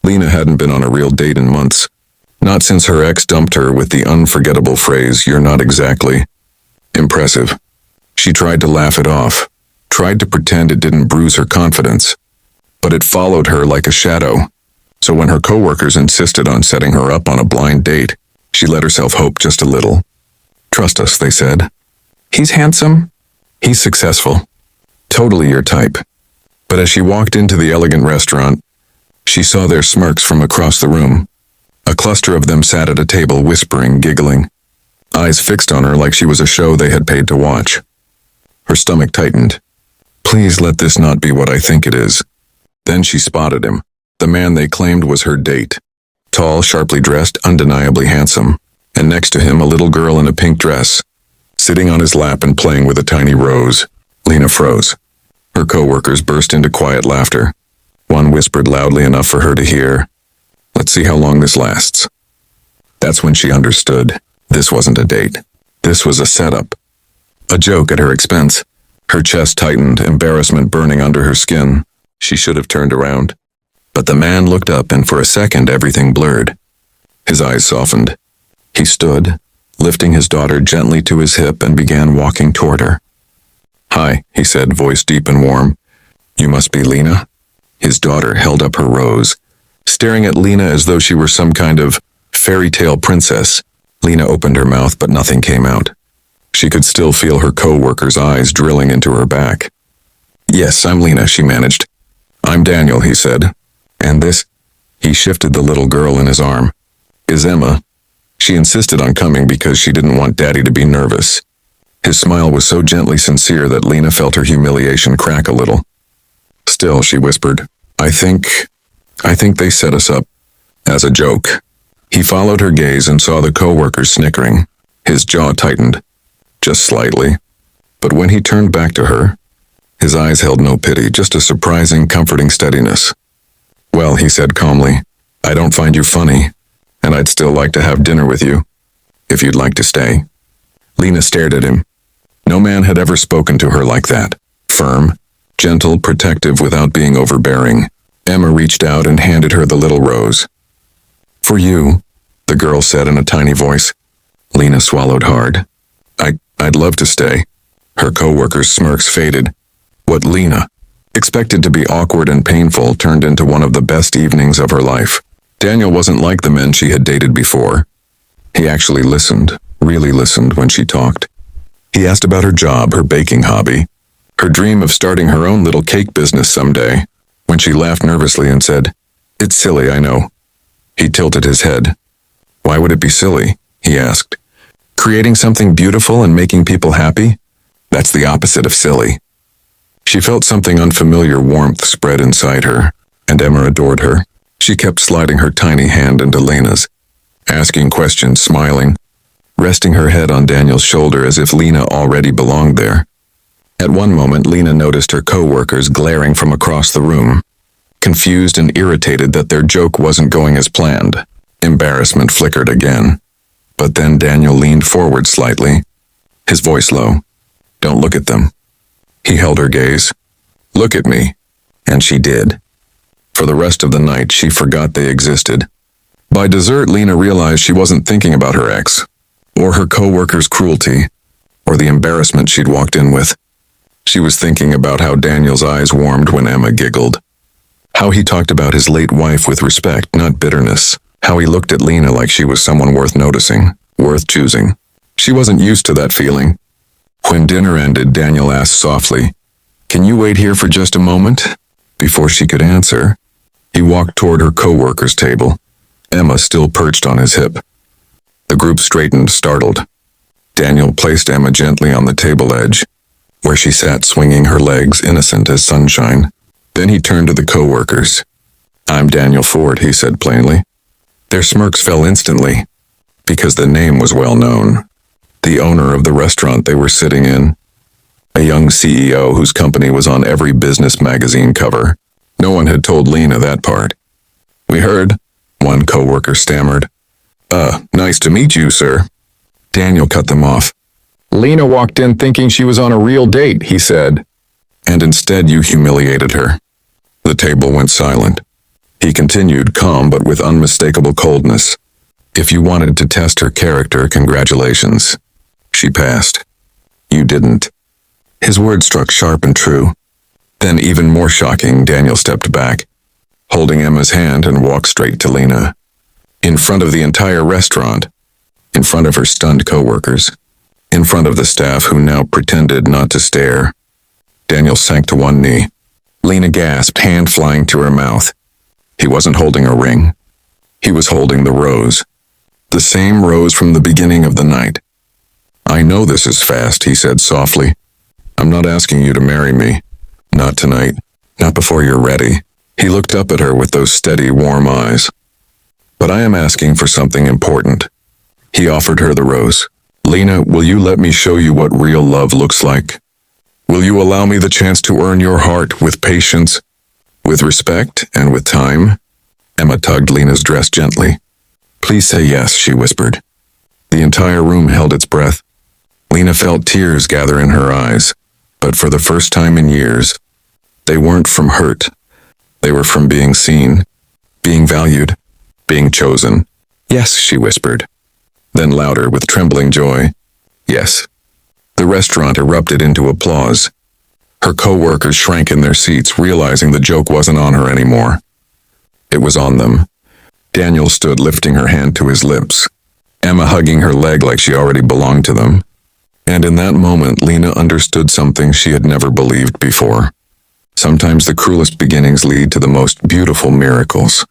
Lena hadn't been on a real date in months. Not since her ex dumped her with the unforgettable phrase, "You're not exactly impressive." She tried to laugh it off, tried to pretend it didn't bruise her confidence. But it followed her like a shadow. So when her coworkers insisted on setting her up on a blind date, she let herself hope just a little. "Trust us," they said. "He's handsome. He's successful. Totally your type." But as she walked into the elegant restaurant, she saw their smirks from across the room. A cluster of them sat at a table whispering, giggling, eyes fixed on her like she was a show they had paid to watch. Her stomach tightened. Please let this not be what I think it is. Then she spotted him, the man they claimed was her date. Tall, sharply dressed, undeniably handsome, and next to him a little girl in a pink dress, sitting on his lap and playing with a tiny rose. Lena froze. Her coworkers burst into quiet laughter. One whispered loudly enough for her to hear, "Let's see how long this lasts." That's when she understood. This wasn't a date. This was a setup. A joke at her expense. Her chest tightened, embarrassment burning under her skin. She should have turned around. But the man looked up and for a second everything blurred. His eyes softened. He stood, lifting his daughter gently to his hip and began walking toward her. "Hi," he said, voice deep and warm. "You must be Lena?" His daughter held up her rose, staring at Lena as though she were some kind of fairy tale princess. Lena opened her mouth, but nothing came out. She could still feel her co-worker's eyes drilling into her back. "Yes, I'm Lena," she managed. "I'm Daniel," he said. "And this?" He shifted the little girl in his arm. "Is Emma." She insisted on coming because she didn't want Daddy to be nervous. His smile was so gently sincere that Lena felt her humiliation crack a little. "Still," she whispered, I think they set us up as a joke." He followed her gaze and saw the co-workers snickering. His jaw tightened, just slightly. But when he turned back to her, his eyes held no pity, just a surprising, comforting steadiness. "Well," he said calmly, "I don't find you funny, and I'd still like to have dinner with you, if you'd like to stay." Lena stared at him. No man had ever spoken to her like that. Firm, gentle, protective without being overbearing. Emma reached out and handed her the little rose. "For you," the girl said in a tiny voice. Lena swallowed hard. I'd love to stay." Her co-worker's smirks faded. What Lena expected to be awkward and painful turned into one of the best evenings of her life. Daniel wasn't like the men she had dated before. He actually listened, really listened when she talked. He asked about her job, her baking hobby, her dream of starting her own little cake business someday. When she laughed nervously and said, "It's silly, I know." He tilted his head. "Why would it be silly?" he asked. "Creating something beautiful and making people happy? That's the opposite of silly." She felt something unfamiliar warmth spread inside her, and Emma adored her. She kept sliding her tiny hand into Lena's, asking questions, smiling, resting her head on Daniel's shoulder as if Lena already belonged there. At one moment, Lena noticed her co-workers glaring from across the room, confused and irritated that their joke wasn't going as planned. Embarrassment flickered again. But then Daniel leaned forward slightly, his voice low. "Don't look at them." He held her gaze. "Look at me." And she did. For the rest of the night, she forgot they existed. By dessert, Lena realized she wasn't thinking about her ex, or her co-worker's cruelty, or the embarrassment she'd walked in with. She was thinking about how Daniel's eyes warmed when Emma giggled. How he talked about his late wife with respect, not bitterness. How he looked at Lena like she was someone worth noticing, worth choosing. She wasn't used to that feeling. When dinner ended, Daniel asked softly, "Can you wait here for just a moment?" Before she could answer, he walked toward her co-worker's table, Emma still perched on his hip. The group straightened, startled. Daniel placed Emma gently on the table edge, where she sat swinging her legs, innocent as sunshine. Then he turned to the co-workers. "I'm Daniel Ford," he said plainly. Their smirks fell instantly, because the name was well known. The owner of the restaurant they were sitting in. A young CEO whose company was on every business magazine cover. No one had told Lena that part. "We heard," one co-worker stammered. Nice to meet you, sir." Daniel cut them off. "Lena walked in thinking she was on a real date," he said. "And instead you humiliated her." The table went silent. He continued, calm but with unmistakable coldness. If you wanted to test her character, congratulations. She passed. You didn't. His words struck sharp and true. Then, even more shocking, Daniel stepped back, holding Emma's hand, and walked straight to Lena. In front of the entire restaurant, in front of her stunned coworkers, in front of the staff who now pretended not to stare, Daniel sank to one knee. Lena gasped, hand flying to her mouth. He wasn't holding a ring. He was holding the rose. The same rose from the beginning of the night. I know this is fast, he said softly. I'm not asking you to marry me. Not tonight. Not before you're ready. He looked up at her with those steady, warm eyes. But I am asking for something important. He offered her the rose. Lena, will you let me show you what real love looks like? Will you allow me the chance to earn your heart with patience, with respect, and with time? Emma tugged Lena's dress gently. Please say yes, she whispered. The entire room held its breath. Lena felt tears gather in her eyes, but for the first time in years, they weren't from hurt. They were from being seen, being valued, being chosen. Yes, she whispered. Then louder with trembling joy. Yes. The restaurant erupted into applause. Her co-workers shrank in their seats, realizing the joke wasn't on her anymore. It was on them. Daniel stood lifting her hand to his lips, Emma hugging her leg like she already belonged to them. And in that moment, Lena understood something she had never believed before. Sometimes the cruelest beginnings lead to the most beautiful miracles.